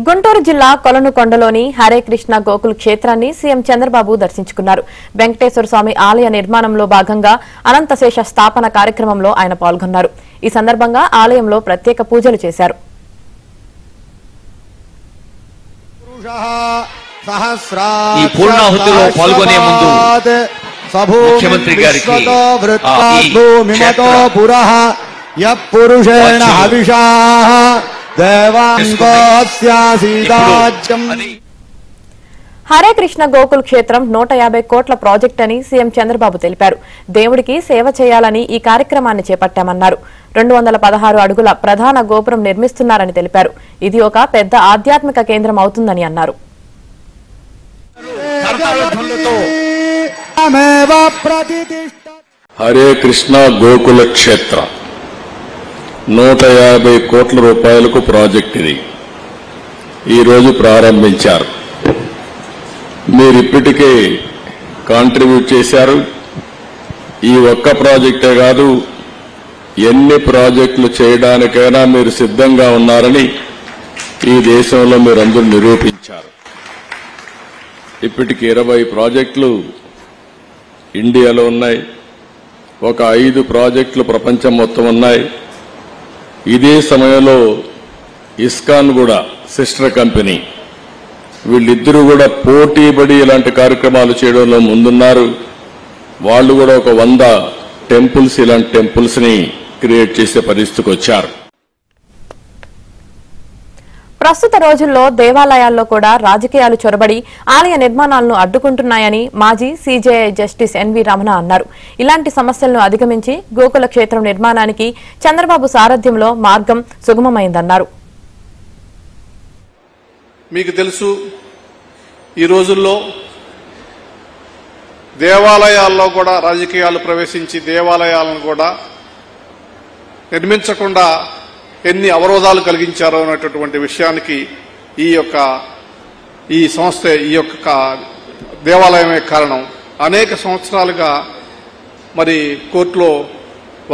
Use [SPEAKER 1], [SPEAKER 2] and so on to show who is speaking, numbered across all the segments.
[SPEAKER 1] గుంటూరు జిల్లా కొలనుకొండలోని హరే కృష్ణ గోకుల్ క్షేత్రాన్ని సీఎం చంద్రబాబు దర్శించుకున్నారు. వెంకటేశ్వర స్వామి ఆలయ నిర్మాణంలో భాగంగా అనంతశేష స్థాపన కార్యక్రమంలో ఆయన పాల్గొన్నారు. ఈ సందర్భంగా ఆలయంలో ప్రత్యేక పూజలు చేశారు.
[SPEAKER 2] ఈ పూర్ణాహుతిలో పాల్గొనే ముందు ముఖ్యమంత్రి గారికి
[SPEAKER 1] హరే కృష్ణ గోకుల్ క్షేత్రం 150 కోట్ల ప్రాజెక్ట్ అని సీఎం చంద్రబాబు తెలిపారు. దేవుడికి సేవ చేయాలని ఈ కార్యక్రమాన్ని చేపట్టామన్నారు. 216 అడుగుల ప్రధాన గోపురం నిర్మిస్తున్నారని తెలిపారు. ఇది ఒక పెద్ద ఆధ్యాత్మిక కేంద్రం అవుతుందని అన్నారు.
[SPEAKER 3] హరే కృష్ణ గోకుల క్షేత్రం 150 కోట్ల రూపాయలకు ప్రాజెక్ట్ ఇది ఈరోజు ప్రారంభించారు. మీరు ఇప్పటికే కాంట్రిబ్యూట్ చేశారు. ఈ ఒక్క ప్రాజెక్టే కాదు, ఎన్ని ప్రాజెక్టులు చేయడానికైనా మీరు సిద్ధంగా ఉన్నారని ఈ దేశంలో మీరందరూ నిరూపించారు. ఇప్పటికి 20 ప్రాజెక్టులు ఇండియాలో ఉన్నాయి. ఒక 5 ప్రాజెక్టులు ప్రపంచం మొత్తం ఉన్నాయి. ఇదే సమయంలో ఇస్కాన్ కూడా సిస్టర్ కంపెనీ, వీళ్ళిద్దరూ కూడా పోటీపడి ఇలాంటి కార్యక్రమాలు చేయడంలో ముందున్నారు. వాళ్ళు కూడా ఒక 100 టెంపుల్స్, ఇలాంటి టెంపుల్స్ ని క్రియేట్ చేసే పరిస్థితికి వచ్చారు.
[SPEAKER 1] ప్రస్తుత రోజుల్లో దేవాలయాల్లో కూడా రాజకీయాలు చొరబడి ఆలయ నిర్మాణాలను అడ్డుకుంటున్నాయని మాజీ సీజేఐ జస్టిస్ ఎన్వి రమణ అన్నారు. ఇలాంటి సమస్యలను అధిగమించి గోకుల క్షేత్రం నిర్మాణానికి చంద్రబాబు సారథ్యంలో మార్గం సుగమమైందన్నారు.
[SPEAKER 4] మీకు తెలుసు, ఈ రోజుల్లో దేవాలయాల్లో కూడా రాజకీయాలు ప్రవేశించి దేవాలయాలను కూడా నిర్మించకుండా ఎన్ని అవరోధాలు కలిగించారో అనేటటువంటి విషయానికి ఈ సంస్థ, ఈ యొక్క దేవాలయమే కారణం. అనేక సంవత్సరాలుగా మరి కోర్టులో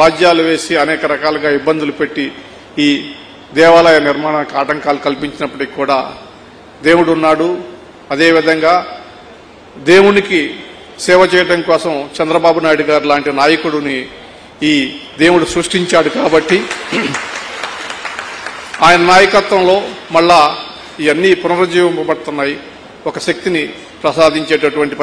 [SPEAKER 4] వాద్యాలు వేసి అనేక రకాలుగా ఇబ్బందులు పెట్టి ఈ దేవాలయ నిర్మాణానికి ఆటంకాలు కల్పించినప్పటికీ కూడా దేవుడు ఉన్నాడు. అదేవిధంగా దేవునికి సేవ చేయడం కోసం చంద్రబాబు నాయుడు గారు లాంటి నాయకుడిని ఈ దేవుడు సృష్టించాడు. కాబట్టి ఆయన నాయకత్వంలో మళ్ళా ఇవన్నీ పునరుజ్జీవింపబడుతున్నాయి. ఒక శక్తిని ప్రసాదించేటటువంటి